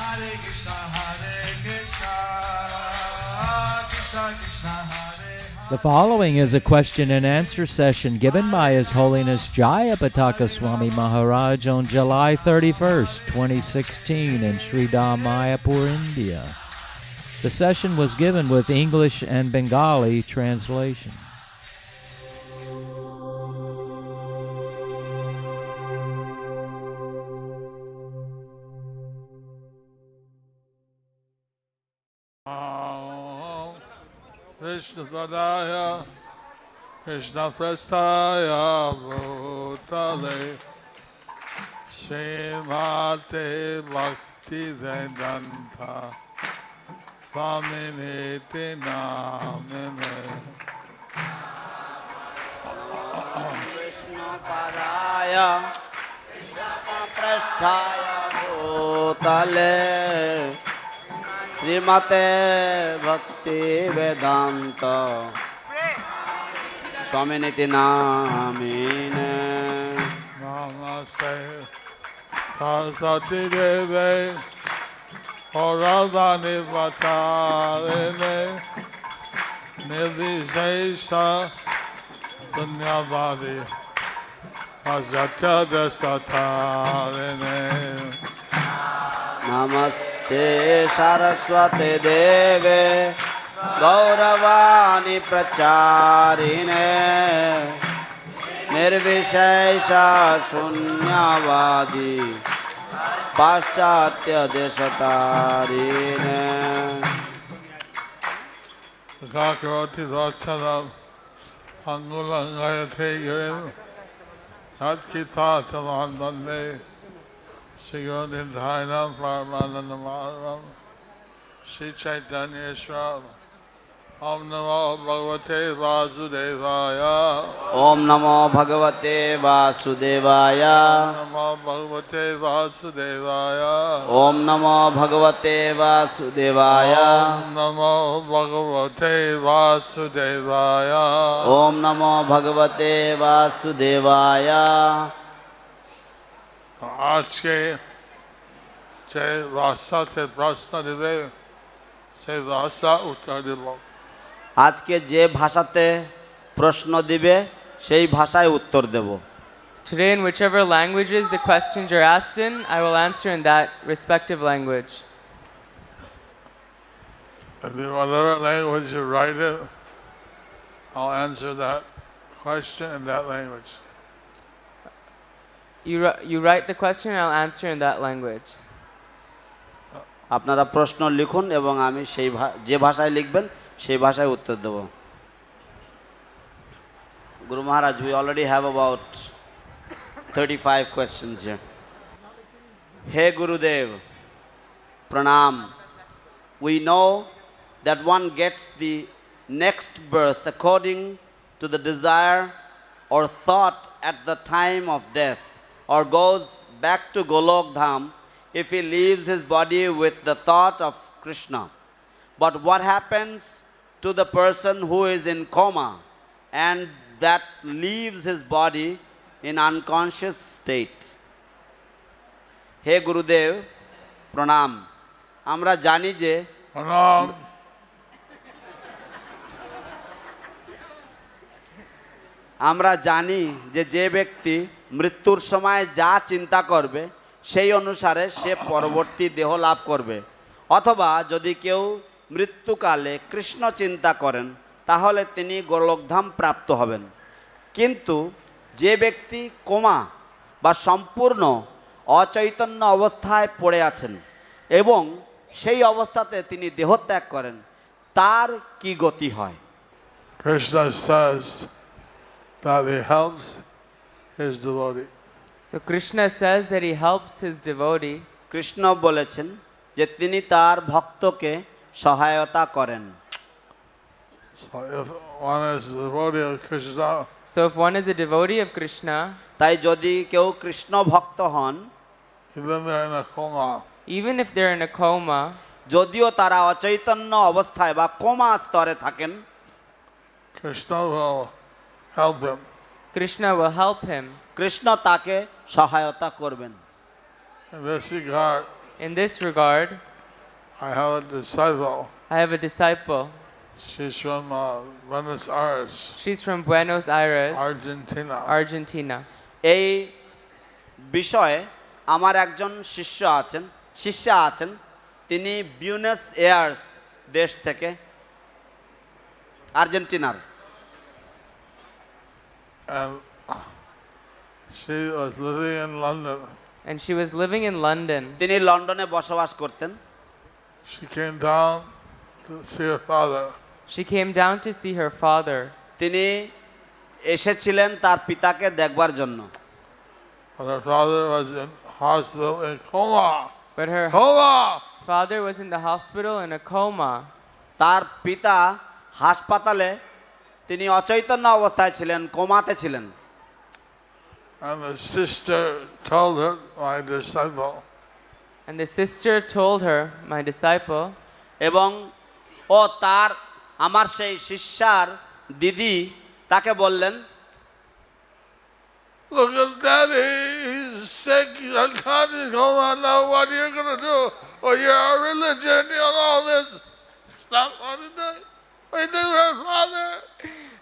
Hare Krishna, Krishna Krishna, Hare. The following is a question and answer session given by His Holiness Jayapataka Swami Maharaj on July 31st, 2016 in Sridham, Mayapur, India. The session was given with English and Bengali translation. Vishnupadaya Krishna Prastaya Bhutale Srimate Bhakti Vedanta Swaminiti Namine Vishnupadaya Krishna Prastaya Bhutale Srimate Bhakti Vedanta Swaminiti Namine Namaste Saraswati Deve Auradhani Vacharine Nirvishesha Sunyavadi Vajatya Desatarine Namaste Saraswati Deve Gauravani Pracharine Nirvishesha Shunyavadi Paschatya Desatarine Kakaroti Vacharam Angulangayate Girin Hatkita Tamandande Sigodin Dhainam Paramanandamaram Shri Chaitanya Shram Om Namo Bhagavate Vasudevaya Om Namo Bhagavate Vasudevaya Namo Bhagavate Vasudevaya Om Namo Bhagavate Vasudevaya Om Namo Bhagavate Vasudevaya Om Namo Bhagavate Vasudevaya आज के चाहे भाषा थे प्रश्न दिले से भाषा उत्तर दिल আজকে যে ভাষাতে প্রশ্ন দিবে সেই ভাষায় উত্তর দেব Today, in whichever languages the questions are asked in, I will answer in that respective language. If you whatever language you write it, I'll answer that question in that language. You write the question and I'll answer in that language. আপনারা প্রশ্ন লিখুন এবং আমি সেই যে ভাষায় লিখবেন সেই ভাষায় উত্তর দেব Guru Maharaj, we already have about 35 questions here. Hey Gurudev, Pranam. We know that one gets the next birth according to the desire or thought at the time of death, or goes back to Golok Dham if he leaves his body with the thought of Krishna. But what happens to the person who is in coma and that leaves his body in unconscious state? Hey Gurudev, Pranam. আমরা জানি যে Pranam. আমরা জানি যে যে ব্যক্তি মৃত্যুর সময় যা চিন্তা করবে সেই অনুসারে সে পরবর্তী দেহ লাভ করবে অথবা যদি কেউ মৃত্যুকালে কৃষ্ণ চিন্তা করেন তাহলে তিনি গোলকধাম প্রাপ্ত হবেন কিন্তু যে ব্যক্তি কোমা বা সম্পূর্ণ অচৈতন্য অবস্থায় পড়ে আছেন এবং সেই অবস্থাতে তিনি দেহত্যাগ করেন তার কি গতি হয় Krishna says that he helps his devotee. So Krishna says that he helps his devotee. Krishna বলেছেন যে তিনি তার ভক্তকে সহায়তা করেন So if one is a devotee of Krishna, So if one is a devotee of Krishna, তাই যদি কেউ কৃষ্ণ ভক্ত হন even they're in a coma, even if they're in a coma, যদিও তারা অচৈতন্য অবস্থায় বা কোমা স্তরে থাকেন Krishna will help him. Krishna will help him. Krishna তাকে সহায়তা করবেন In this regard, In this regard, I have a disciple. I have a disciple. She's from Buenos Aires, She's from Buenos Aires, Argentina. Argentina. এই বিষয়ে আমার একজন শিষ্যা আছেন তিনি বিউনাস ears দেশ থেকে আর্জেন্টিনার And she was living in London. And she was living in London. তিনি লন্ডনে বসবাস করতেন She came down to see her father. She came down to see her father. তিনি এসেছিলেন তার পিতাকে দেখবার জন্য But her father was in hospital in coma. But her Coma! father was in the hospital in a coma. তার পিতা হাসপাতালে তিনি অচৈতন্য অবস্থায় ছিলেন কোমাতে ছিলেন And the sister told her, my disciple, And the sister told her, my disciple, এবং ও তার আমার সেই শিষ্যার দিদি তাকে বললেন look at daddy, he's sick, he's unconscious, coma now, what are you going to do? Well, you're a religion, you know all this. Stop what you doing. What you doing to her father?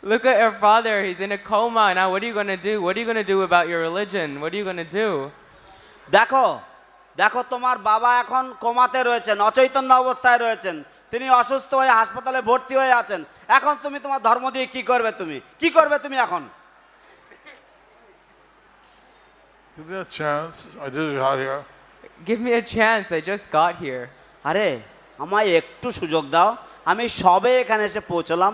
look at your father, he's in a coma. Now what are you going to do? What are you going to do about your religion? What are you going to do? দেখো দেখো তোমার বাবা এখন কোমাতে রয়েছেন অচৈতন্য অবস্থায় রয়েছেন তিনি অসুস্থ হয়ে হাসপাতালে ভর্তি হয়ে আছেন এখন তুমি তোমার ধর্ম দিয়ে কি করবে তুমি এখন Give me a chance, I just got here. Give me a chance, I just got here. আরে আমায় একটু সুযোগ দাও আমি সবে এখানে এসে পৌঁছলাম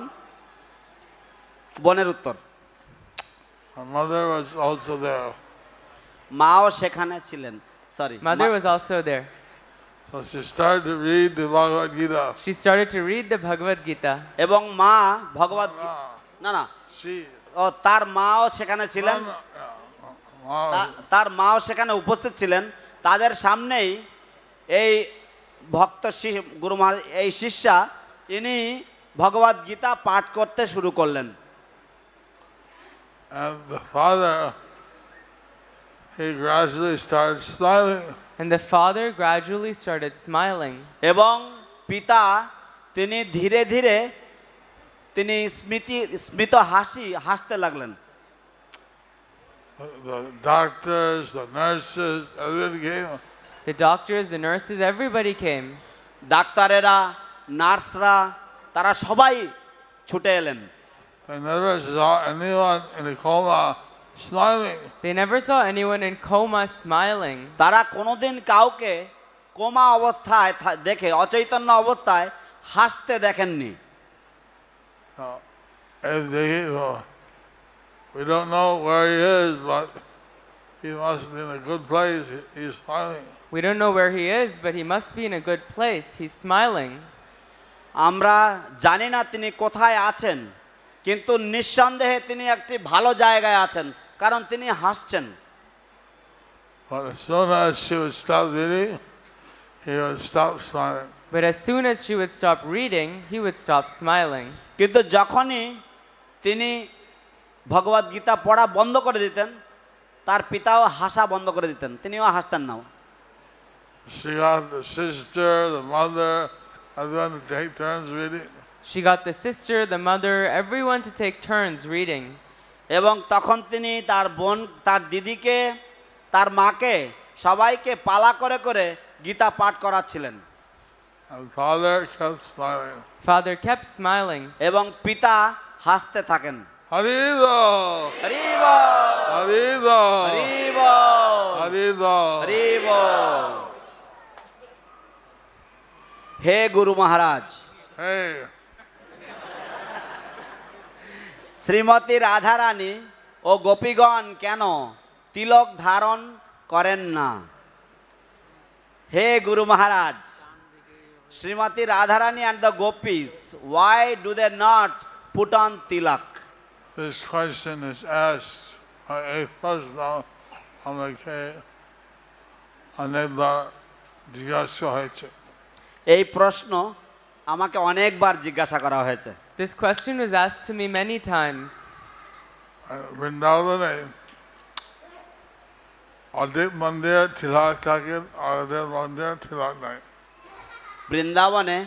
বোনের উত্তর My mother was also there. মাও সেখানে ছিলেন sorry Mother was also there. So she started to read the Bhagavad Gita. She started to read the Bhagavad Gita. এবং মা ভগবত না না She, ও তার মাও সেখানে ছিলেন তার মাও সেখানে উপস্থিত ছিলেন তাদের সামনেই এই ভক্ত গুরু মহারাজ এই শিষ্যা ইনি ভগবত গীতা পাঠ করতে শুরু করলেন and the father, he gradually started smiling. And the father gradually started smiling. এবং পিতা তিনি ধীরে ধীরে তিনি স্মিত হাসতে লাগলেন The doctors, the nurses, everybody came. The doctors, the nurses, everybody came. ডাক্তারেরা নার্সরা তারা সবাই ছুটে এলেন They never saw anyone in a coma smiling. They never saw anyone in coma smiling. তারা কোনোদিন কাউকে কোমা অবস্থায় দেখে অচৈতন্য অবস্থায় হাসতে দেখেননি And we don't know where he is, but he must be in a good place. He's smiling. We don't know where he is, but he must be in a good place. He's smiling. আমরা জানি না তিনি কোথায় আছেন কিন্তু নিঃসন্দেহে তিনি একটি ভালো জায়গায় আছেন কারণ তিনি হাসছেন But as soon as she would stop reading, he would stop smiling. But as soon as she would stop reading, he would stop smiling. কিন্তু যখনই তিনি ভগবত গীতা পড়া বন্ধ করে দিতেন তার পিতাও হাসা বন্ধ করে দিতেন তিনিও হাসতেন না She got the sister, the mother, everyone to take turns reading. She got the sister, the mother, everyone to take turns reading. এবং তখন তিনি তার বোন তার দিদিকে তার মাকে সবাইকে পালা করে করে গীতা পাঠ করাচ্ছিলেন And father kept smiling. Father kept smiling. এবং পিতা হাসতে থাকেন Haribo! হরি বল Haribo! হরি বল Haribo! হরি বল হে গুরু মহারাজ Hey, শ্রীমতী রাধারানী ও গোপীগণ কেন তিলক ধারণ করেন না হে গুরু মহারাজ Shrimati Radharani and the gopis why do they not put on tilak this question is asked by a person আমাকে অনেকবার জিজ্ঞাসা হয়েছে এই প্রশ্ন আমাকে অনেকবার জিজ্ঞাসা করা হয়েছে This question was asked to me many times. বৃন্দাবনে অর্ধেক মন্দিরে তিলক থাকেন, অর্ধেক মন্দিরে তিলক নাই। বৃন্দাবনে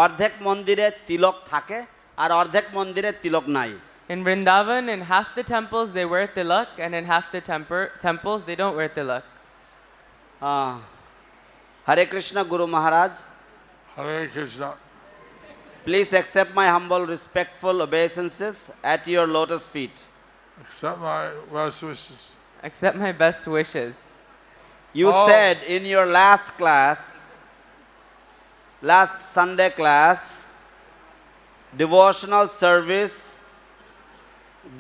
অর্ধেক মন্দিরে তিলক থাকে আর অর্ধেক মন্দিরে তিলক নাই। In Vrindavan, in half the temples they wear tilak, and in half the temples they don't wear tilak. Hare Krishna, Guru Maharaj. Hare Krishna. Please accept my humble, respectful obeisances at your lotus feet. Accept my best wishes. Accept my best wishes. You Oh. said in your last class, last Sunday class, devotional service,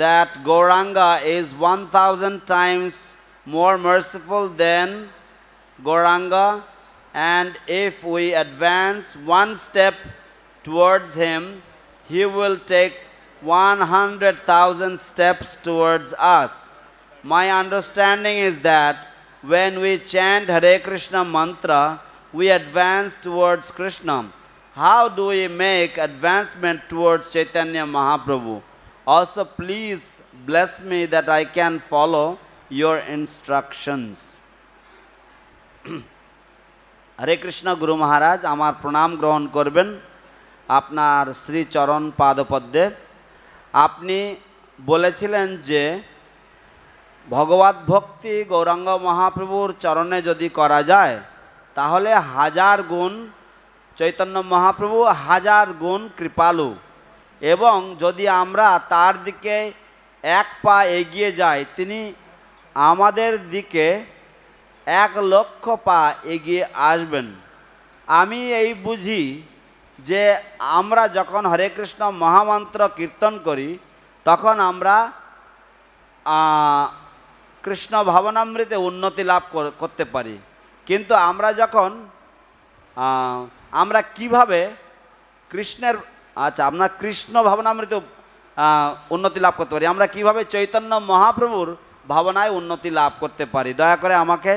that Gauranga is 1000 times more merciful than Gauranga, and if we advance one step towards him, he will take 100,000 steps towards us. My understanding is that when we chant Hare Krishna mantra, we advance towards Krishna. How do we make advancement towards Chaitanya Mahaprabhu? Also, please bless me that I can follow your instructions. হরে কৃষ্ণ গুরু মহারাজ, আমার প্রণাম গ্রহণ করবেন আপনার শ্রী চরণ পাদপদ্মে। আপনি বলেছিলেন যে ভগবত ভক্তি গৌরাঙ্গ মহাপ্রভুর চরণে যদি করা যায় তাহলে 1000 গুণ চৈতন্য মহাপ্রভু 1000 গুণ কৃপালু, এবং যদি আমরা তার দিকে এক পা এগিয়ে যাই তিনি আমাদের দিকে 1,00,000 পা এগিয়ে আসবেন। আমি এই বুঝি যে আমরা যখন হরে কৃষ্ণ মহামন্ত্র কীর্তন করি তখন আমরা কৃষ্ণ ভাবনামৃতে উন্নতি লাভ করতে পারি, কিন্তু আমরা যখন আমরা কিভাবে কৃষ্ণের আমরা কৃষ্ণ ভাবনামৃতে উন্নতি লাভ করতে পারি, আমরা কিভাবে চৈতন্য মহাপ্রভুর ভাবনায় উন্নতি লাভ করতে পারি, দয়া করে আমাকে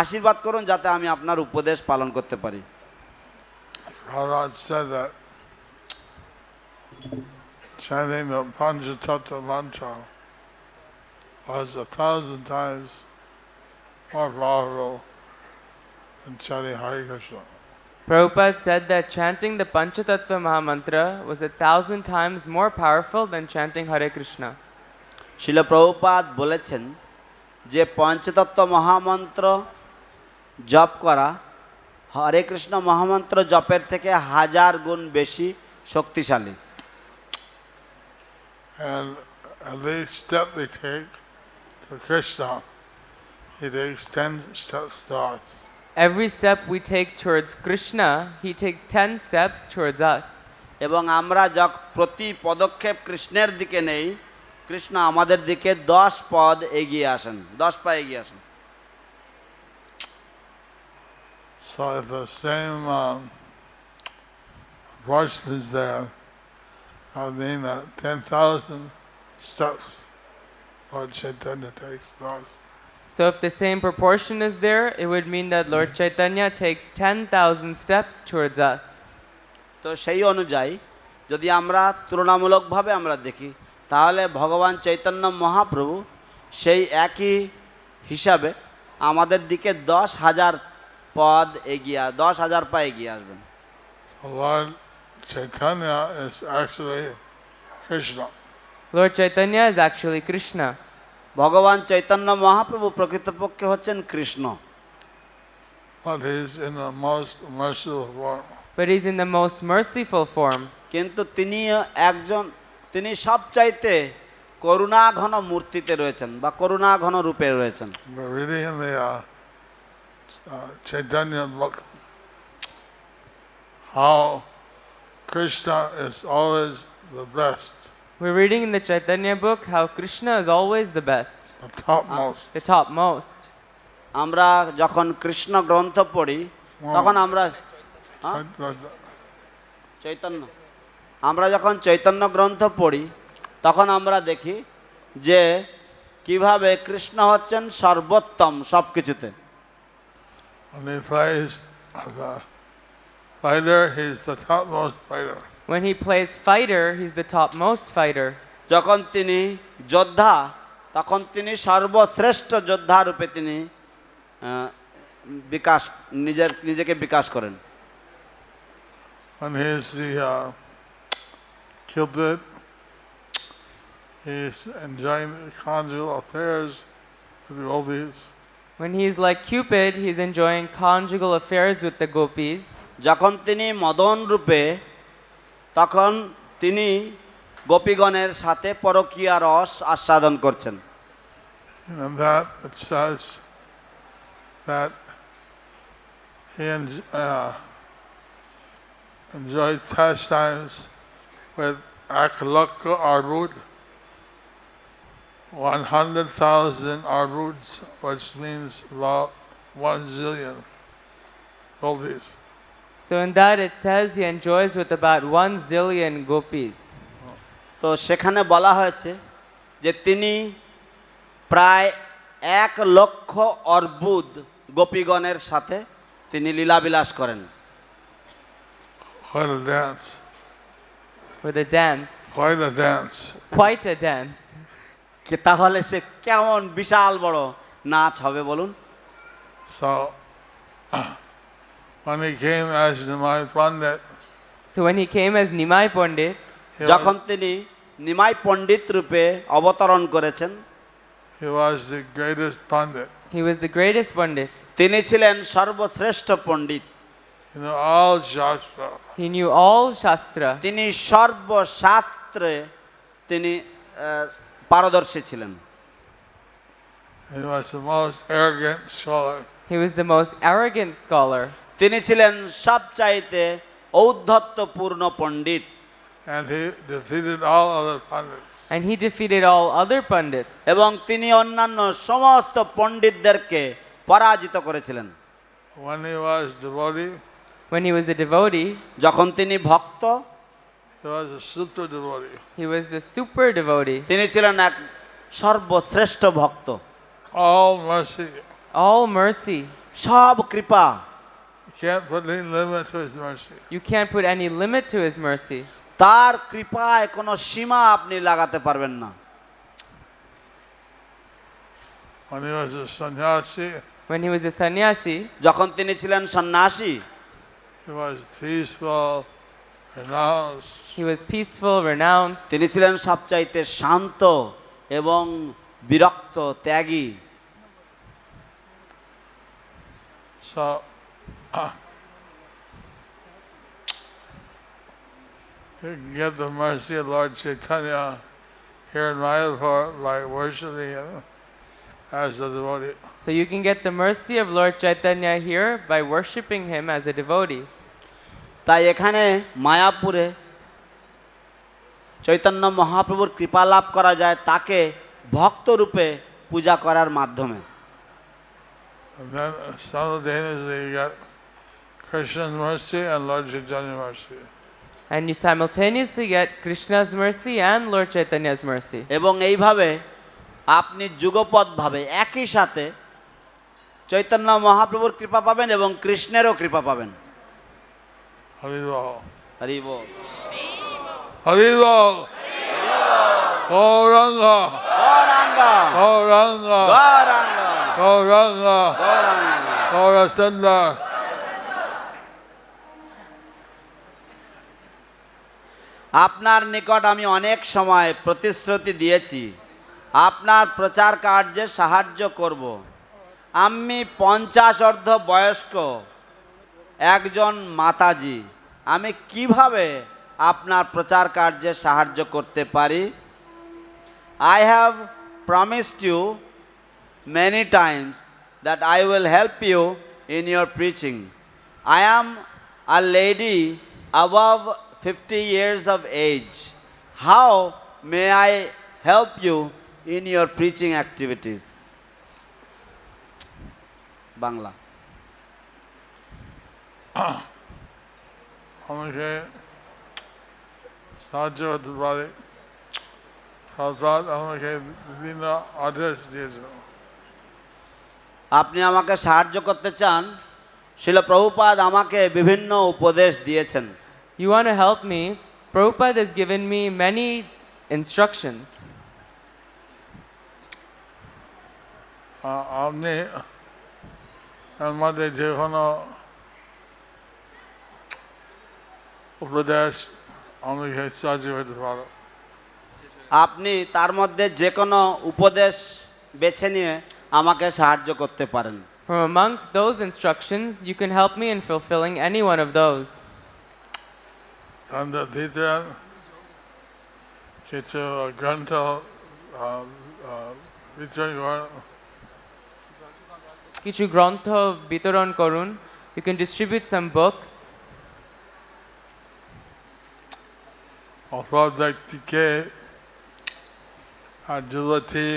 আশীর্বাদ করুন যাতে আমি আপনার উপদেশ পালন করতে পারি। Prabhupada said that chanting the Panchatattva mantra was 1,000 times more powerful than chanting Hare Krishna. Prabhupada said that chanting the Panchatattva Mahamantra was 1,000 times more powerful than chanting Hare Krishna. শিল প্রভুপাদ বলেছেন যে পঞ্চতত্ত্ব মহামন্ত্র জপ করা হরে কৃষ্ণ মহামন্ত্র জপের থেকে 1000 গুণ বেশি শক্তিশালী। And every step they take to Krishna, he takes 10 steps to us. Every step we take towards Krishna, he takes 10 steps towards us. এবং আমরা যখন প্রতি পদক্ষেপ কৃষ্ণের দিকে নেই, কৃষ্ণ আমাদের দিকে 10 পদ এগিয়ে আসেন, 10 পা এগিয়ে আসেন। So if the same proportion is there, I mean 10,000 steps Lord Chaitanya takes to us. So if the same proportion is there, it would mean that Lord Chaitanya takes 10,000 steps towards us. তো সেই অনুযায়ী যদি আমরা তুলনামূলকভাবে আমরা দেখি তাহলে ভগবান চৈতন্য মহাপ্রভু সেই একই হিসাবে আমাদের দিকে 10,000 পদ এগিয়ে 10,000 পা এগিয়ে আসবেন। So Lord Chaitanya is actually Krishna. Lord Chaitanya is actually Krishna. ভগবান চৈতন্য মহাপ্রভু প্রকৃতপক্ষে হচ্ছেন Krishna, But he's in the most merciful form. But he's in the most merciful form. কিন্তু তিনি সবচাইতে করুণাঘন মূর্তিতে রয়েছেন বা করুণাঘন রূপে রয়েছেন। We're reading in the Chaitanya book how Krishna is always the best, We're reading in the Chaitanya book how Krishna is always the best, the topmost. the topmost. আমরা যখন কৃষ্ণ গ্রন্থ পড়ি তখন আমরা যখন চৈতন্য গ্রন্থ পড়ি তখন আমরা দেখি যে কিভাবে কৃষ্ণ হচ্ছেন সর্বোত্তম সবকিছুতে। When he plays the fighter, he's the topmost fighter. When he plays fighter, he's the topmost fighter. যখন তিনি যোদ্ধা তখন তিনি সর্বশ্রেষ্ঠ যোদ্ধা রূপে তিনি বিকাশ নিজেকে বিকাশ করেন। When he's the Cupid, he's enjoying conjugal affairs with the gopis. When he's like Cupid, he's enjoying conjugal affairs with the gopis. যখন তিনি মদন রূপে, তখন তিনি গোপীগণের সাথে পরকীয়া রস আস্বাদন করছেন। And that it says that he enjoyed pastimes with Akalaka Arbud, 100,000 Arbuds, which means about 1 zillion gopis. So in that it says he enjoys with about 1 zillion gopis. তো সেখানে বলা হয়েছে যে তিনি প্রায় 1 লক্ষ অর্বুদ গোপীগণের সাথে তিনি লীলাবিলাস করেন। Quite a dance. With a dance. Quite a dance. Quite a dance. তাহলে সে কেমন বিশাল বড় নাচ হবে বলুন? So when he came as Nimai Pandit, So when he came as Nimai Pandit, যখন তিনি নিমাই পণ্ডিত রূপে অবতরণ করেছেন, he was the greatest Pandit. he was the greatest Pandit. তিনি ছিলেন সর্বশ্রেষ্ঠ পণ্ডিত। You know, all Shastra. He knew all Shastra. তিনি সর্বশাস্ত্রে তিনি পারদর্শী ছিলেন। He was the most arrogant scholar. He was the most arrogant scholar. তিনি ছিলেন সবচাইতে ঔদ্ধত্যপূর্ণ পণ্ডিত। And he defeated all other Pandits. And he defeated all other Pandits. এবং তিনি অন্যান্য সমস্ত পণ্ডিতদেরকে পরাজিত করেছিলেন। When he was devotee, When he was a devotee, যখন তিনি ভক্ত, he was a super devotee. he was a super devotee. তিনি ছিলেন এক সর্বশ্রেষ্ঠ ভক্ত। All mercy. All mercy. সব কৃপা। You can't put any limit to his mercy. You can't put any limit to his mercy. তার কৃপায় কোনো সীমা আপনি লাগাতে পারবেন না। When he was a sannyasi, When he was a sannyasi, যখন তিনি ছিলেন সন্ন্যাসী, he was peaceful, renounced. he was peaceful, renounced. তিনি ছিলেন সবচাইতে শান্ত এবং বিরক্ত, ত্যাগী। So, you can get the mercy of Lord Chaitanya here in Mayapur by worshiping him as a devotee. So you can get the mercy of Lord Chaitanya here by worshipping him as a devotee. তাই এখানে মায়াপুরে চৈতন্য মহাপ্রভুর কৃপা লাভ করা যায় তাকে ভক্ত রূপে পূজা করার মাধ্যমে। And then simultaneously you get Krishna's mercy and Lord Chaitanya's mercy. And you simultaneously get Krishna's mercy and Lord Chaitanya's mercy. এবং এইভাবে আপনি যুগপৎভাবে একই সাথে চৈতন্য মহাপ্রভুর কৃপা পাবেন এবং কৃষ্ণেরও কৃপা পাবেন। Hari Bol. হরি বল। Hari Bol. Gauranga. Gauranga, Gauranga. Gauranga, Gauranga. Gauranga. Gaurasunda. আপনার নিকট আমি অনেক সময় প্রতিশ্রুতি দিয়েছি আপনার প্রচার কার্যে সাহায্য করব। আমি 50 অর্ধ বয়স্ক একজন মাতাজি, আমি কিভাবে আপনার প্রচার কার্যে সাহায্য করতে পারি? I have promised you many times that I will help you in your preaching. I am a lady above 50 years of age. How may I help you in your preaching activities? Bangla. আমাকে সাহায্য করতে পারে। প্রভুপাদ আমাকে বিভিন্ন আদেশ দিয়েছেন। আপনি আমাকে সাহায্য করতে চান? শিল প্রভুপাদ আমাকে বিভিন্ন উপদেশ দিয়েছেন। You want to help me? Prabhupada has given me many instructions. আপনি এর মধ্যে যে কোনো উপদেশ আমাকে সাহায্য হতে পারো। আপনি তার মধ্যে যে কোনো উপদেশ বেছে নিয়ে আমাকে সাহায্য করতে পারেন। From amongst those instructions, you can help me in fulfilling any one of those. And দ্বিতীয় কিছু গ্রন্থ বিতরণ করেন। কিছু গ্রন্থ বিতরণ করুন. You can distribute some books. অপর ব্যক্তিকে আর যুবতী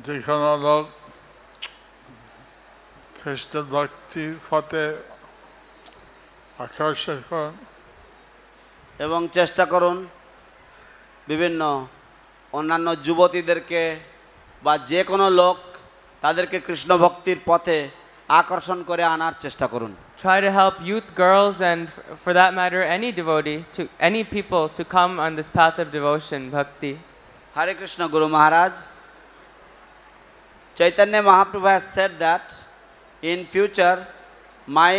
যে কোনো লোক খ্রিস্ট ভক্তি পথে আকর্ষণ করুন এবং চেষ্টা করুন বিভিন্ন অন্যান্য যুবতীদেরকে বা যে কোনো লোক তাদেরকে কৃষ্ণ ভক্তির পথে আকর্ষণ করে আনার চেষ্টা করুন। Try to help youth girls and for that matter any devotee, to any people to come on this path of devotion, bhakti. Hare Krishna Guru Maharaj. Chaitanya Mahaprabhu has said that in future my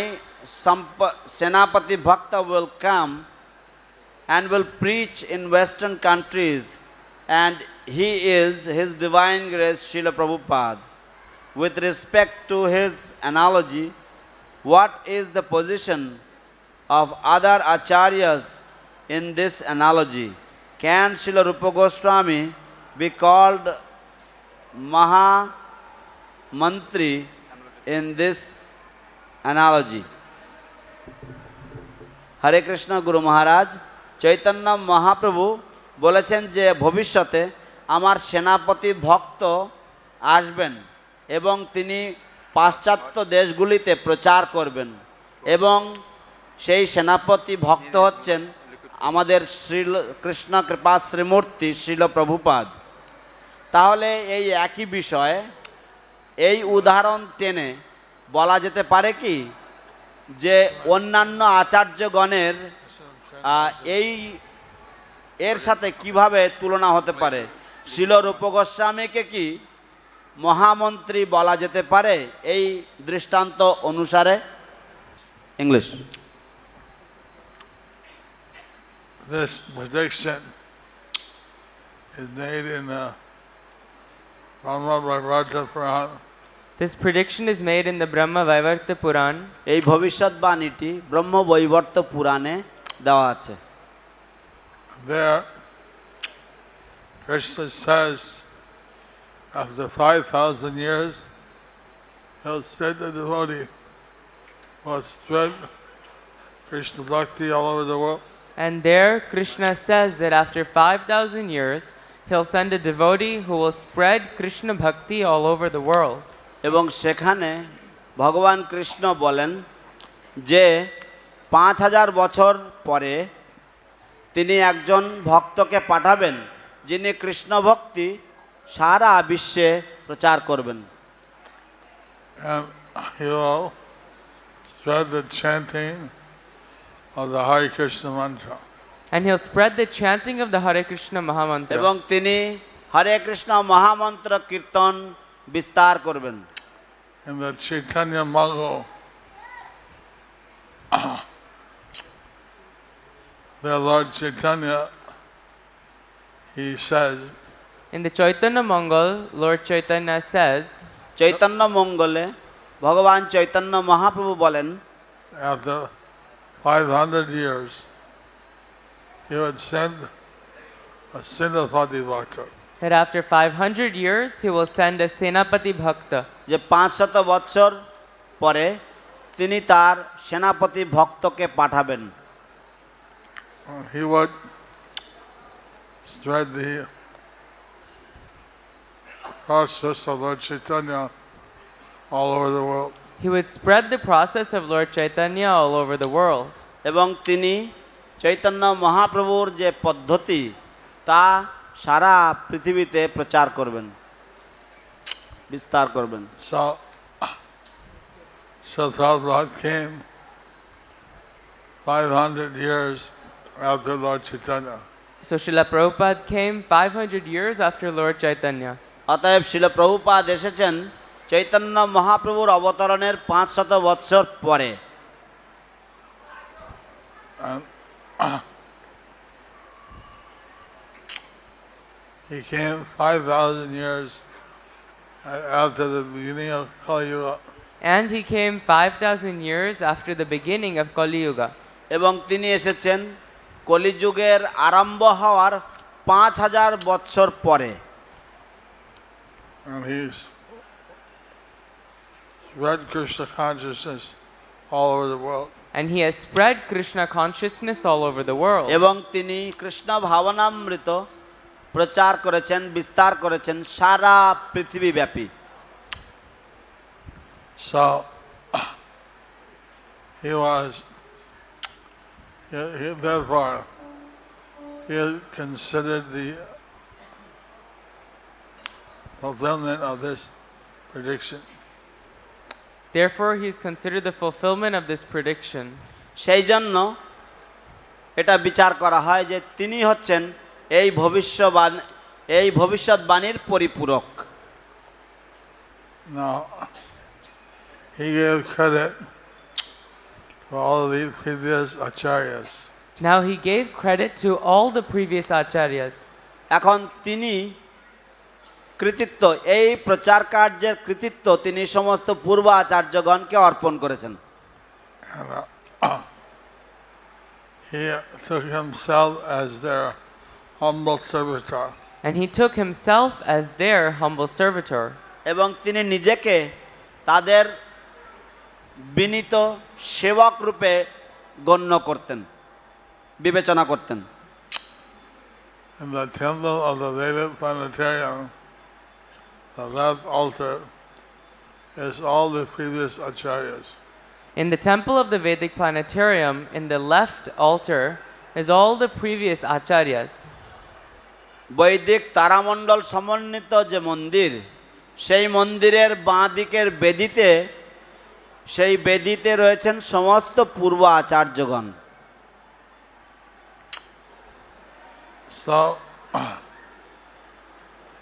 Senapati Bhakta will come and will preach in Western countries, and he is His Divine Grace Srila Prabhupada. With respect to his analogy, what is the position of other acharyas in this analogy? Can Srila Rupa Goswami be called Maha Mantri in this analogy? Hare Krishna Guru Maharaj, Chaitanya Mahaprabhu বলেছেন যে ভবিষ্যতে আমার সেনাপতি ভক্ত আসবেন এবং তিনি পাশ্চাত্য দেশগুলিতে প্রচার করবেন এবং সেই সেনাপতি ভক্ত হচ্ছেন আমাদের শ্রী কৃষ্ণ কৃপা শ্রীমূর্তি শ্রীল প্রভুপাদ। তাহলে এই একই বিষয়ে এই উদাহরণ টেনে বলা যেতে পারে কি যে অন্যান্য আচার্যগণের এর সাথে কিভাবে তুলনা হতে পারে? শ্রীল রূপ গোস্বামীকে কি মহামন্ত্রী বলা যেতে পারে এই দৃষ্টান্ত অনুসারে? English. This prediction is made in the Brahma Vaivarta Purana. This prediction is made in the Brahma Vaivarta Puran. এই ভবিষ্যৎবাণীটি ব্রহ্ম বৈবর্ত পুরাণে দেওয়া আছে। There, Krishna says, after 5,000 years, he'll send the devotee will spread Krishna Bhakti all over the world. And there Krishna says that after 5,000 years, he'll send a devotee who will spread Krishna Bhakti all over the world. এবং সেখানে ভগবান কৃষ্ণ বলেন যে 5,000 বছর পরে তিনি একজন ভক্তকে পাঠাবেন যিনি কৃষ্ণ ভক্তি সারা বিশ্বে প্রচার করবেন। And he will spread the chanting of the Hare Krishna mantra. And he'll spread the chanting of the Hare Krishna Mahamantra. এবং তিনি হরে কৃষ্ণ মহামন্ত্র কীর্তন বিস্তার করবেন। In the Chaitanya Mangal, the Lord Chaitanya, he says, In the Chaitanya Mangal, Lord Chaitanya says, Chaitanya মঙ্গলে ভগবান চৈতন্য মহাপ্রভু বলেন after 500 years, he would send a Senapati Bhakta. that after 500 years, he will send a Senapati Bhakta. যে 500 বছর পরে তিনি তার সেনাপতি ভক্তকে পাঠাবেন। He would spread the process of Lord Chaitanya all over the world. He would spread the process of Lord Chaitanya all over the world. এবং তিনি চৈতন্য মহাপ্রভুর যে পদ্ধতি তা সারা পৃথিবীতে প্রচার করবেন, বিস্তার করবেন। So Prabhupada came 500 years after Lord Chaitanya. So Srila Prabhupada came 500 years after Lord Chaitanya. অতএব শিল প্রভুপাদ এসেছেন চৈতন্য মহাপ্রভুর অবতরণের 500 বৎসর পরে। And he came 5,000 years after the beginning of Kali Yuga. And he came 5,000 years after the beginning of Kali Yuga. এবং তিনি এসেছেন কলিযুগের আরম্ভ হওয়ার 5000 বৎসর পরে। And he's spread Krishna consciousness all over the world. And he has spread Krishna consciousness all over the world. এবং তিনি কৃষ্ণ ভাবনামৃত প্রচার করেছেন, বিস্তার করেছেন সারা পৃথিবীব্যাপী। So he therefore he is considered the fulfillment of this prediction. Therefore, he is considered the fulfillment of this prediction. সেই জন্য এটা বিচার করা হয় যে তিনি হচ্ছেন এই ভবিষ্যৎবাণীর পরিপূরক। Now he gave credit to all the previous acharyas. Now he gave credit to all the previous acharyas. এখন তিনি কৃতিত্ব, এই প্রচার কার্যের কৃতিত্ব তিনি সমস্ত পূর্ব আচার্যগণকে অর্পণ করেছেন। And he took himself as their humble servitor. And he took himself as their humble servitor. এবং তিনি নিজেকে তাদের বিনীত সেবক রূপে গণ্য করতেন, বিবেচনা করতেন। In the temple of the Vedic planetarium, the left altar is all the previous acharyas. In the temple of the Vedic planetarium, in the left altar, is all the previous acharyas. বৈদিক তারামণ্ডল সমন্বিত যে মন্দির, সেই মন্দিরের বাঁ দিকের বেদিতে, সেই বেদিতে রয়েছেন সমস্ত পূর্ব আচার্যগণ। So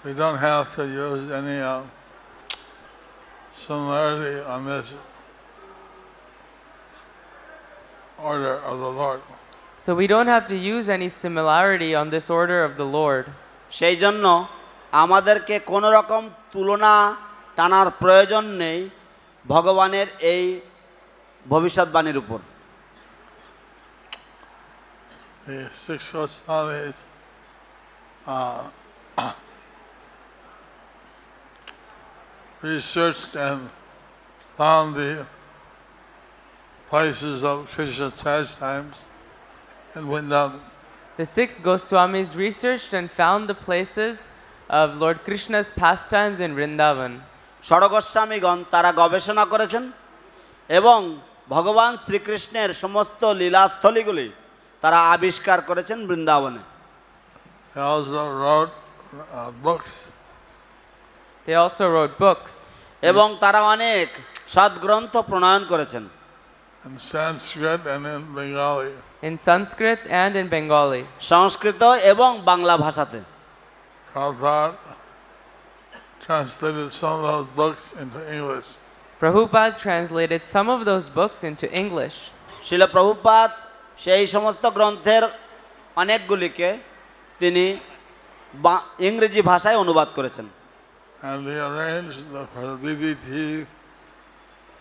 we don't have to use any similarity on this order of the Lord. So we don't have to use any similarity on this order of the Lord. সেই জন্য আমাদেরকে কোনো রকম তুলনা টানার প্রয়োজন নেই ভগবানের এই ভবিষ্যৎবাণীর উপর। The six Goswamis researched and found the places of Krishna's pastimes in Vrindavan. The six Goswamis researched and found the places of Lord Krishna's pastimes in Vrindavan. ষড়গোস্বামীগণ তারা গবেষণা করেছেন এবং ভগবান শ্রীকৃষ্ণের সমস্ত লীলাস্থলীগুলি তারা আবিষ্কার করেছেন বৃন্দাবনে। They also wrote books. They also wrote books. এবং তারা অনেক সদ্গ্রন্থ প্রণয়ন করেছেন In Sanskrit and in Bengali. In Sanskrit and in Bengali. সংস্কৃত এবং বাংলা ভাষাতে। Prabhupada translated some of those books into English. Prabhupada translated some of those books into English. শিল প্রভুপাদ সেই সমস্ত গ্রন্থের অনেকগুলিকে তিনি ইংরেজি ভাষায় অনুবাদ করেছেন। And they arranged for the BBT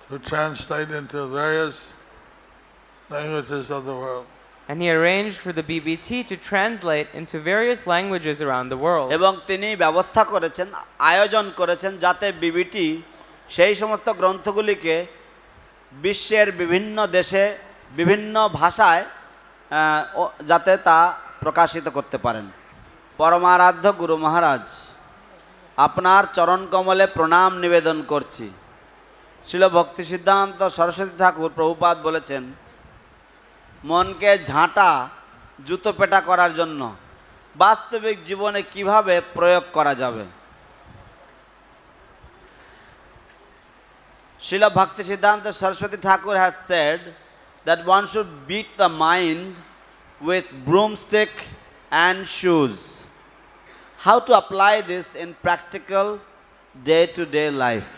to translate into various languages of the world. And he arranged for the BBT to translate into various languages around the world. এবং তিনি ব্যবস্থা করেছেন, আয়োজন করেছেন যাতে বিবিটি সেই সমস্ত গ্রন্থগুলিকে বিশ্বের বিভিন্ন দেশে বিভিন্ন ভাষায় যাতে তা প্রকাশিত করতে পারেন। পরমারাধ্য গুরু মহারাজ, আপনার চরণ কমলে প্রণাম নিবেদন করছি। শ্রীল ভক্তি সিদ্ধান্ত সরস্বতী ঠাকুর প্রভুপাদ বলেছেন, মনকে ঝাঁটা জুতো পেটা করার জন্য বাস্তবিক জীবনে কিভাবে প্রয়োগ করা যাবে। Srila Bhakti Siddhanta Saraswati Thakur has said that one should beat the mind with broomstick and shoes. how to apply this in practical day-to-day life.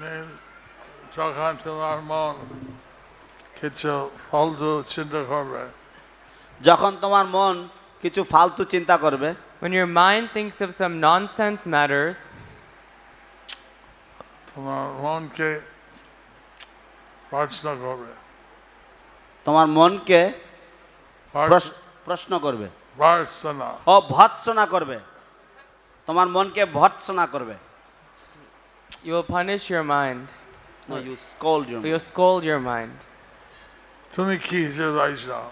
Means যখন তোমার মন কিছু ফালতু চিন্তা করবে যখন তোমার মন কিছু ফালতু চিন্তা করবে, When your mind thinks of some nonsense matters, তোমার মনকে প্রশ্ন করবে তোমার মনকে প্রার্থনা প্রশ্ন করবে, প্রার্থনা ও ভৎসনা করবে, তোমার মনকে ভৎসনা করবে। you will punish your mind. No, you scold your mind. You'll scold your mind. তুমি কি যে বৈষ্ণব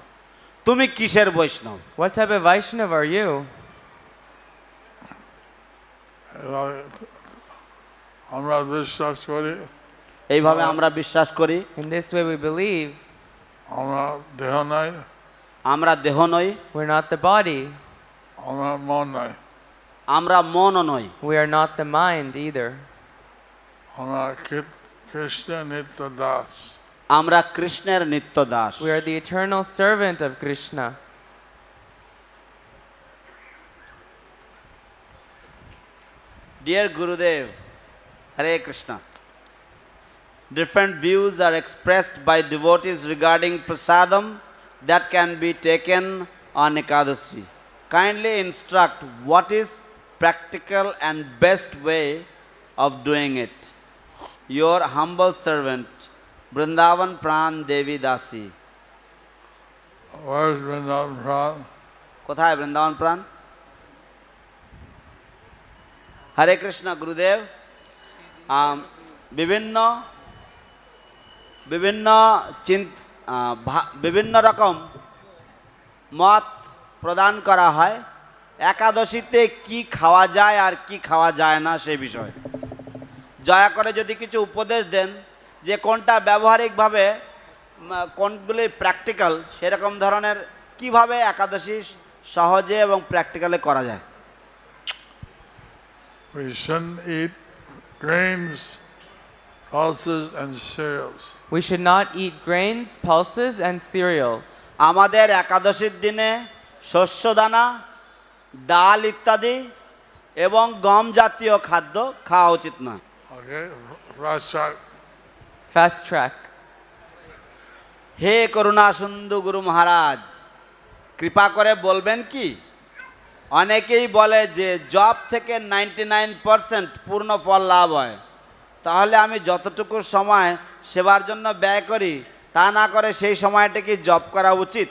তুমি কিসের বৈষ্ণব? What type of Vaishnav are you? এভাবে আমরা বিশ্বাস করি এইভাবে আমরা বিশ্বাস করি, In this way we believe আমরা দেহ নাই আমরা দেহ নই, we're not the body. আমরা মন নাই আমরা মনও নই, We are not the mind either. আমরা কৃষ্ণ নিত্য দাস আমরা কৃষ্ণের নিত্য Das. We are the eternal servant of Krishna. Dear Gurudev, Hare Krishna. Different views are expressed by devotees regarding prasadam that can be taken on Ekadasi. Kindly instruct what is practical and best way of doing it. Your humble servant, Vrindavan Pran Devi Dasi. Where's Vrindavan Pran? কোথায় বৃন্দাবন প্রাণ? হরে কৃষ্ণ গুরুদেব, বিভিন্ন বিভিন্ন বিভিন্ন রকম মত প্রদান করা হয় একাদশীতে কি খাওয়া যায় আর কি খাওয়া যায় না সেই বিষয়ে। দয়া করে যদি কিছু উপদেশ দেন যে কোনটা ব্যবহারিকভাবে কোনগুলি প্র্যাকটিক্যাল, সেরকম ধরনের কিভাবে একাদশী সহজে এবং প্র্যাকটিক্যালে করা যায়। We shouldn't eat grains, pulses, and cereals. We should not eat grains, pulses, and cereals. আমাদের একাদশীর দিনে শস্যদানা, ডাল ইত্যাদি এবং গম জাতীয় খাদ্য খাওয়া উচিত নয়। Okay, fast track. Fast track. হে করুণা সিন্ধু গুরু মহারাজ, কৃপা করে বলবেন কি? অনেকেই বলে যে জব থেকে 99% পূর্ণ ফল লাভ হয়, তাহলে আমি যতটুকু সময় সেবার জন্য ব্যয় করি তা না করে সেই সময়টা কি জব করা উচিত?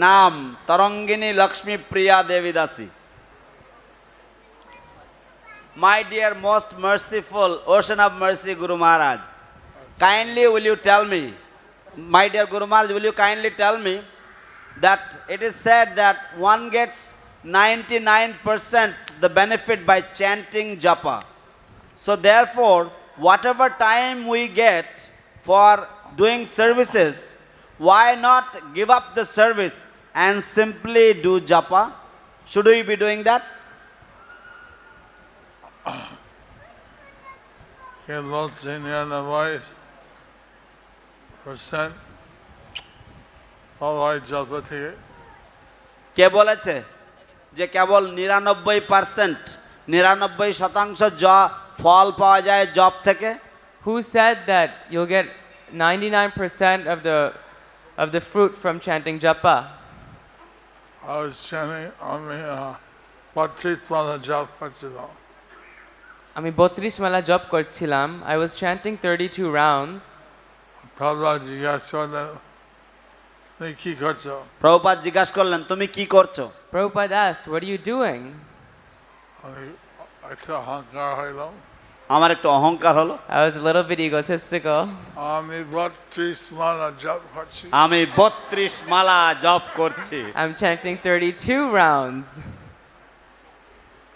নাম তরঙ্গিনী লক্ষ্মী প্রিয়া দেবী দাসী। My dear most merciful ocean of mercy Guru Maharaj, kindly will you tell me, my dear Guru Maharaj, will you kindly tell me that it is said that one gets 99% the benefit by chanting japa. So therefore, whatever time we get for doing services, why not give up the service and simply do japa? Should we be doing that? Get lots in the other ways. Percent. All right, japa থেকে কে বলেছে যে কেবল 99% ফল পাওয়া যায় job থেকে? Who said that you'll get 99% of the fruit from chanting japa? I was chanting on me, Patrit Mala Jap Patridam. আমি 32 মালা জপ করছিলাম. I was chanting 32 rounds. Prabhupada জিজ্ঞাসা করলেন, তুমি কি করছো? প্রভুপাদ জিজ্ঞাসা করলেন, তুমি কি করছো? Prabhupada asked, what are you doing? আমি একটা অহংকার হইলাম, আমার একটু অহংকার হলো, I was a little bit egotistical. আমি 32 মালা জপ করছি। আমি 32 মালা জপ করছি। I'm chanting 32 rounds.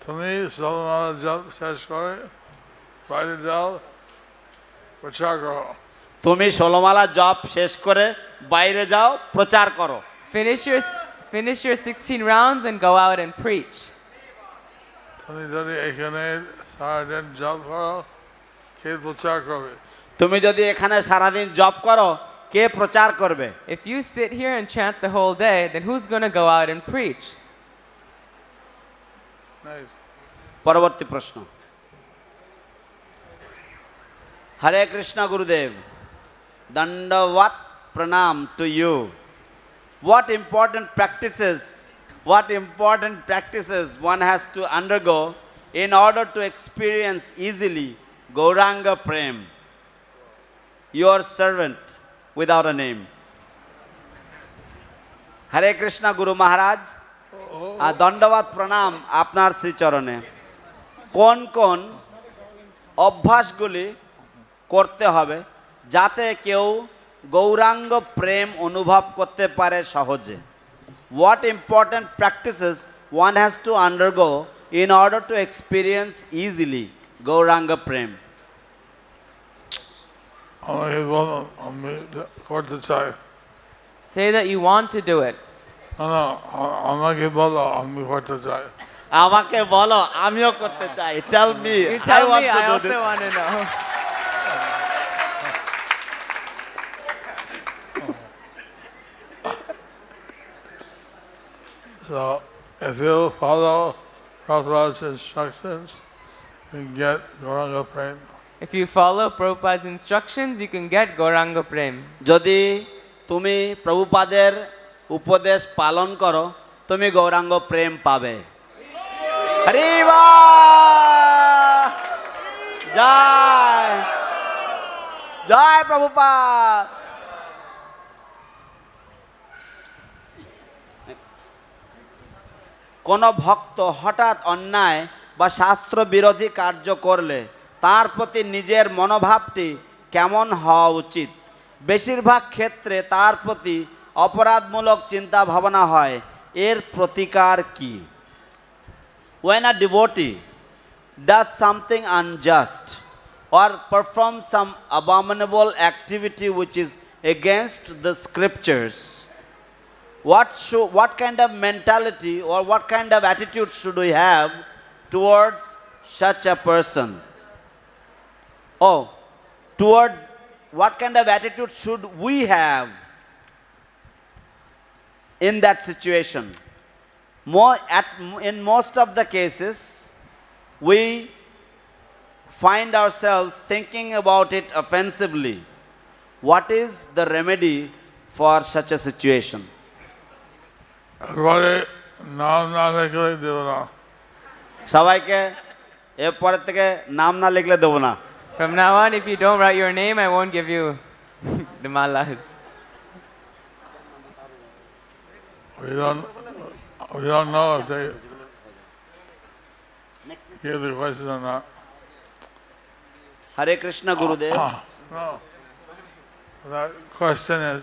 তুমি 16 মালা জপ শেষ করে বাইরে যাও, প্রচার করো। তুমি 16 মালা জপ শেষ করে বাইরে যাও, প্রচার করো। Finish your 16 rounds and go out and preach. তুমি যদি এখানে সারাদিন জব করো কে প্রচার করবে তুমি যদি এখানে সারাদিন জব করো কে প্রচার করবে? If you sit here and chant the whole day, then who's going to go out and preach? Nice. পরবর্তী প্রশ্ন। হরে কৃষ্ণ গুরুদেব, দণ্ডবত প্রণাম to you. What important practices one has to undergo in order to experience easily Gauranga Prem? Your servant without a name. হরে কৃষ্ণ গুরু মহারাজ, দণ্ডবত প্রণাম আপনার শ্রীচরণে। কোন কোন অভ্যাসগুলি করতে হবে যাতে কেউ গৌরাঙ্গ প্রেম অনুভব করতে পারে সহজে? What important practices one has to undergo in order to experience easily Gauranga Prem? আমাকে বলো আমি করতে চাই Say that you want to do it. না আমাকে বলো আমি করতে চাই আমাকে বলো, আমিও করতে চাই। Tell me, You tell I want me, to I do also this. want to know. So if you follow Prabhupada's instructions, you get Gauranga Prem. If you follow Prabhupada's instructions, you can get Gauranga Prem. যদি তুমি প্রভুপাদের উপদেশ পালন করো তুমি গৌরাঙ্গ প্রেম পাবে। হরি বল! জয় জয় প্রভুপাদ। কোন ভক্ত হঠাৎ অন্যায় বা শাস্ত্র বিরোধী কার্য করলে তার প্রতি নিজের মনোভাবটি কেমন হওয়া উচিত? বেশিরভাগ ক্ষেত্রে তার প্রতি অপরাধমূলক চিন্তা ভাবনা হয়, এর প্রতিকার কি? When a devotee does something unjust or performs some abominable activity which is against the scriptures, what kind of mentality or what kind of attitude should we have towards such a person? Oh, towards what kind of attitude should we have in that situation? In most of the cases, we find ourselves thinking about it offensively. What is the remedy for such a situation? একবারে নাম না লিখলে দেব না সবাইকে এরপরের থেকে নাম না লিখলে দেবো না। From now on, if you don't write your name, I won't give you the malas. We don't know if they give the question or not. Hare Krishna Gurudev. No. That question is,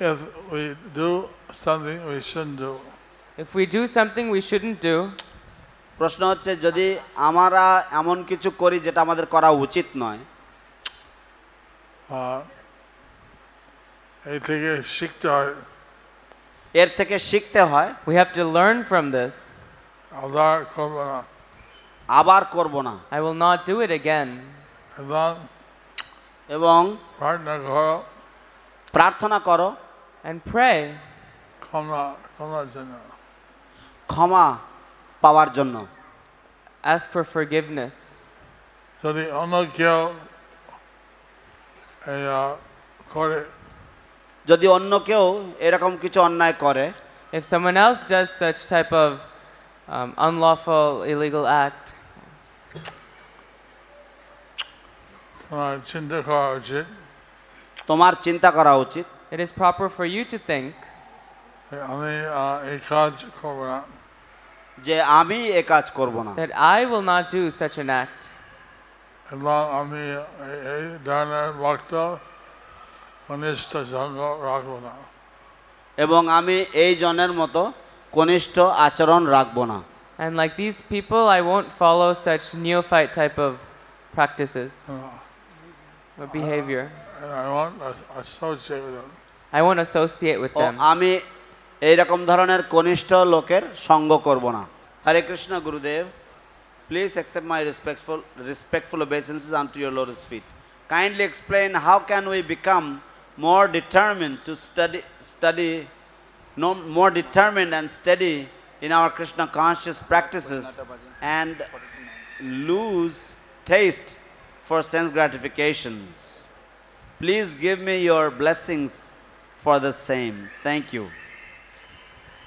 if we do something we shouldn't do, If we do something we shouldn't do, প্রশ্ন হচ্ছে যদি আমরা এমন কিছু করি যেটা আমাদের করা উচিত নয়, এই থেকে শিখতে হয় এর থেকে শিখতে হয় we have to learn from this. আবার করব না আবার করব না I will not do it again. এবং এবং প্রার্থনা করো প্রার্থনা করো And pray ক্ষমার জন্য ক্ষমা পাওয়ার জন্য। ask for forgiveness. যদি অন্য কেউ করে যদি অন্য কেউ এরকম কিছু অন্যায় করে, If someone else does such type of unlawful illegal act, তোমার চিন্তা করা উচিত তোমার চিন্তা করা উচিত it is proper for you to think আমি এই কাজ করব না যে আমি এ কাজ করব না that I will not do such an act. এবং আমি এই ধরনের ভক্ত কনিষ্ঠ সঙ্গ রাখবো না এবং আমি এই জনের মতো কনিষ্ঠ আচরণ রাখব না। And like these people, I won't follow such neophyte type of practices or behavior. and I won't associate with them. I won't associate with O them. আমি এই রকম ধরনের কনিষ্ঠ লোকের সঙ্গ করব না। হরে কৃষ্ণ গুরুদেব, please accept my respectful obeisances unto your lotus feet. Kindly explain how can we become more determined to more determined and steady in our Krishna conscious practices and lose taste for sense gratifications. Please give me your blessings for the same. Thank you.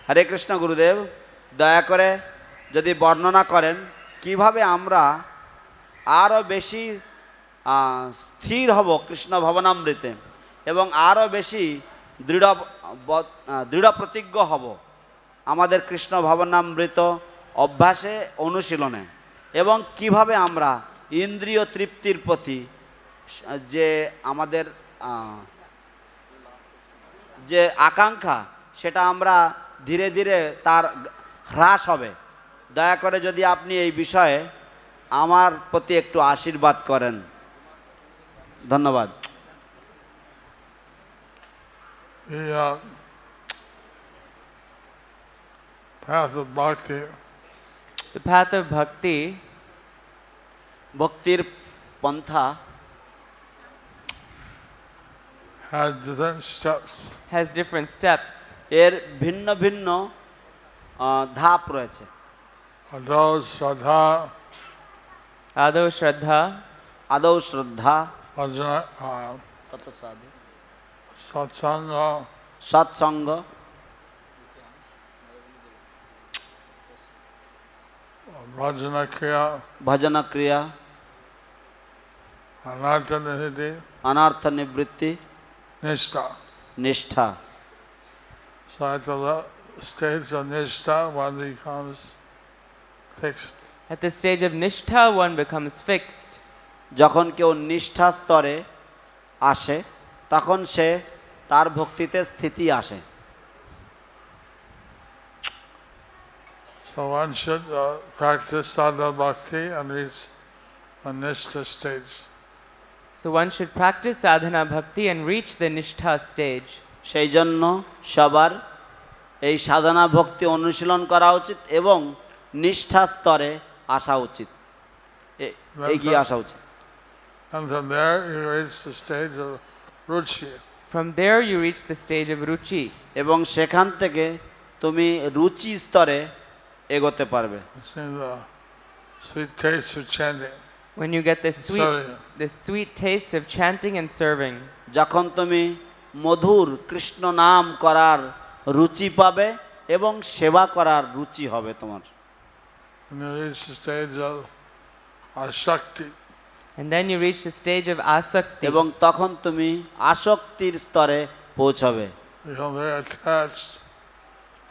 হরে কৃষ্ণ গুরুদেব, দয়া করে যদি বর্ণনা করেন কিভাবে আমরা আরও বেশি স্থির হব কৃষ্ণ ভবনামৃতে এবং আরও বেশি দৃঢ় প্রতিজ্ঞ হব আমাদের কৃষ্ণ ভবনামৃত অভ্যাসে অনুশীলনে, এবং কিভাবে আমরা ইন্দ্রিয় তৃপ্তির প্রতি যে আমাদের যে আকাঙ্ক্ষা সেটা আমরা ধীরে ধীরে তার হ্রাস হবে। দয়া করে যদি আপনি এই বিষয়ে আমার প্রতি একটু আশীর্বাদ করেন। ধন্যবাদ। The path of bhakti The path of bhakti ভক্তির পন্থা has different steps. has different steps. এর ভিন্ন ভিন্ন ধাপ রয়েছে। Adho Shraddha, Ado Shraddha, আদৌ শ্রদ্ধা, Bhajana, Satsanga, সৎসঙ্গ, Bhajana Kriya, ভজন ক্রিয়া, Anartha Nihiti, অনর্থ নিবৃত্তি, Nishtha. নিষ্ঠা। So at the stage of Nishtha, one becomes fixed. At the stage of Nishtha, one becomes fixed. যখন কেউ নিষ্ঠা স্তরে আসে তখন সে তার ভক্তিতে স্থিতি আসে। So one should practice sadhana bhakti and reach a Nishtha stage. So one should practice sadhana bhakti and reach the Nishtha stage. সেই জন্য সবার এই সাধনা ভক্তি অনুশীলন করা উচিত এবং নিষ্ঠা স্তরে আসা উচিত, এগিয়ে আসা উচিত। And from there you reach the stage of ruchi. From there you reach the stage of ruchi. এবং সেখান থেকে তুমি রুচি স্তরে এগোতে পারবে। Seeing the sweet taste of chanting. When you get Serving. the sweet taste of chanting and serving. যখন তুমি মধুর কৃষ্ণ নাম করার রুচি পাবে এবং সেবা করার রুচি হবে তোমার। And you reach the stage of ashakti. And then you reach the stage of asakti. এবং তখন তুমি আসক্তির স্তরে পৌঁছবে। Become very attached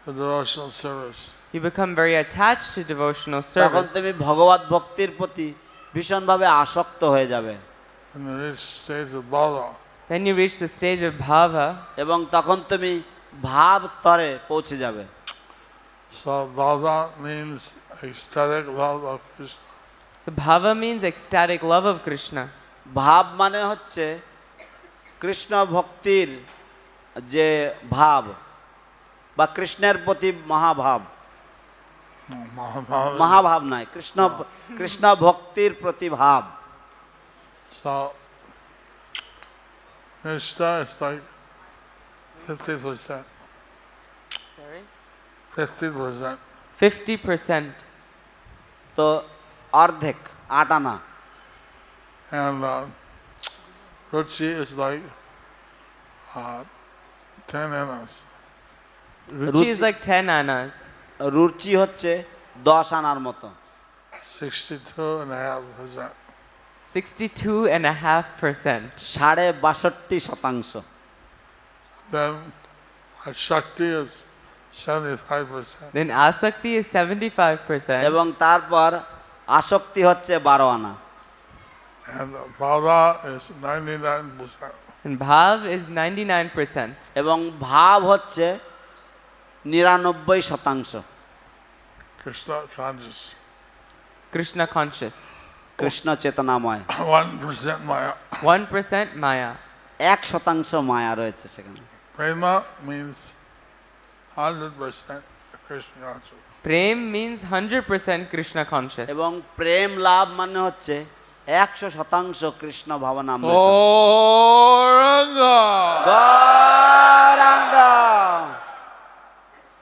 to devotional service. You become very attached to devotional তখন service. তুমি ভগবত ভক্তির প্রতি ভীষণভাবে আসক্ত হয়ে যাবে। And you reach the stage of bhava. Then you reach the stage of bhava. এবং তখন তুমি ভাব স্তরে পৌঁছে যাবে। So bhava means ecstatic love of Krishna. So bhava means ecstatic love of Krishna. ভাব মানে হচ্ছে কৃষ্ণ ভক্তির যে ভাব বা কৃষ্ণের প্রতি মহাভাব, Mahabharata. মহাভাব নয়, কৃষ্ণ ভক্তির প্রতি ভাব। So Nishtha is like 50%. Sorry? 50%. 50%. তো অর্ধেক, 8 আনা। And ruchi is like 10 annas. Ruchi is like 10 annas. রুচি হচ্ছে 10 আনার মতো। 62.5%. 62.5%. 62.5%। Then Shakti is 75%. Then asakti is 75%. এবং তারপর আসক্তি হচ্ছে 12 আনা। And Bhava is 99%. And bhav is 99%. এবং ভাব হচ্ছে 99%। Krishna conscious. Krishna conscious. Krishna চেতনাময়। 1% Maya. 1% maya. 1% মায়া রয়েছে সেখানে। Prema means 100% Krishna conscious. Prem means 100% Krishna conscious. এবং প্রেম লাভ মানে হচ্ছে 100% Krishna ভাবনামৃত। Gauranga. Gauranga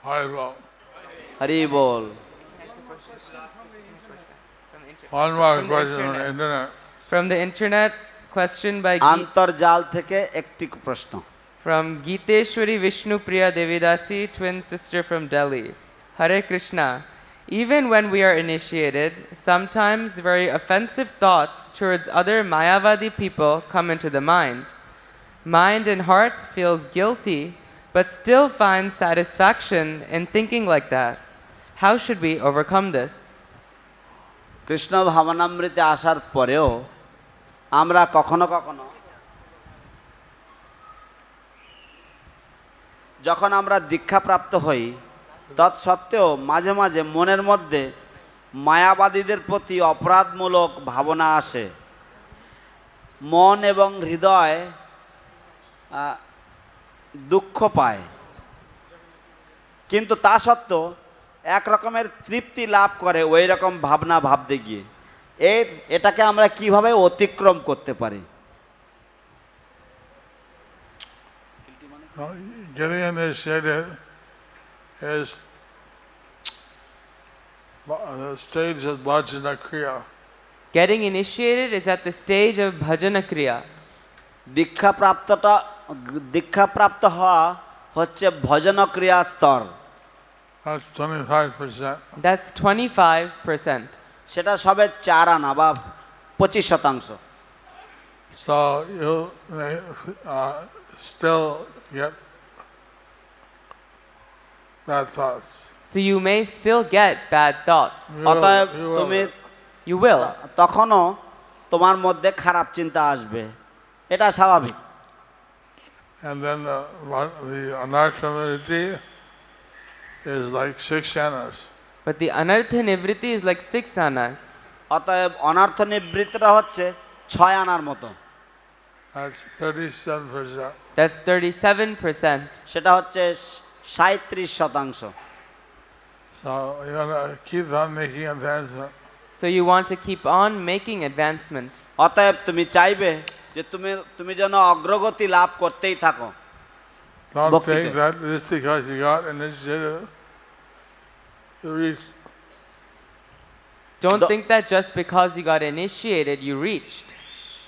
Haribo. Hari ball. One more From the question on the internet. internet. From the internet, question by আন্তর্জাল থেকে একটি প্রশ্ন। from Geeteshwari Vishnu Priya Devidasi, twin sister from Delhi. Hare Krishna. Even when we are initiated, sometimes very offensive thoughts towards other Mayavadi people come into the mind. Mind and heart feels guilty, but still finds satisfaction in thinking like that. How should we overcome this? Krishna ভাবনামৃতে আসার পরেও আমরা কখনো কখনো যখন আমরা দীক্ষাপ্রাপ্ত হই তৎসত্ত্বেও মাঝে মাঝে মনের মধ্যে মায়াবাদীদের প্রতি অপরাধমূলক ভাবনা আসে। মন এবং হৃদয় দুঃখ পায়, কিন্তু তা সত্ত্বেও এক রকমের তৃপ্তি লাভ করে ওই রকম ভাবনা ভাবতে গিয়ে। এটাকে আমরা কিভাবে অতিক্রম করতে পারি? Getting initiated is the stage of Bhajana Kriya. Getting initiated is at the stage of Bhajana Kriya. দীক্ষাপ্রাপ্ত হওয়া হচ্ছে ভজন ক্রিয়া স্তর। That's 25%. That's 25%. সেটা সবে 4 আনা বা 25%। So you may still get bad thoughts. So you may still get bad thoughts. You অতএব will- you will- তুমি You will. তখনও তোমার মধ্যে খারাপ চিন্তা আসবে, এটা স্বাভাবিক। And then the anartha-nivritti is like 6 annas. But the anartha nivritti is like 6 annas. অতএব অনর্থ নিবৃত্তিটা হচ্ছে 6 আনার মতো। That's 37%. That's 37%. সেটা হচ্ছে 37%। So you want to keep on making advancement. So you want to keep on making advancement. অতএব তুমি চাইবে যে তুমি যেন অগ্রগতি লাভ করতেই থাকো। Don't Bhakti think te. that just because you got initiated, you reached. Don't The- think that just because you got initiated, you reached.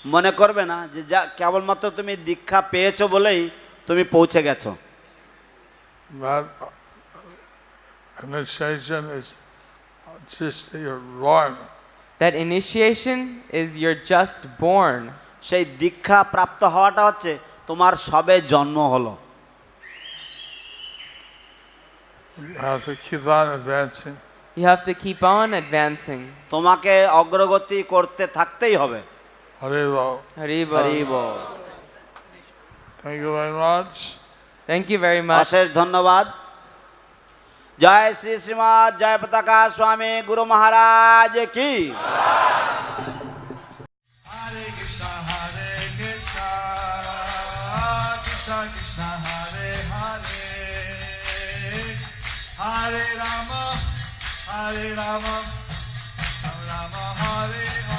মনে করবে না যে যা কেবলমাত্র তুমি দীক্ষা পেয়েছো বলেই তুমি পৌঁছে গেছো। That initiation is just you're born. That initiation is you're just born. সেই দীক্ষা প্রাপ্ত হওয়াটা হচ্ছে তোমার সবে জন্ম হলো। You have to keep on advancing. You have to keep on advancing. তোমাকে অগ্রগতি করতে থাকতেই হবে। Hare Bol. Hari Hari bol. Ball. Thank you very much. Thank you very much. অশেষ ধন্যবাদ। জয় শ্রী শ্রীমৎ জয় পতাকা স্বামী গুরু মহারাজ কি। Hare Krishna, Krishna Krishna, Hare Hare, Hare Rama, Rama Rama, Hare Hare.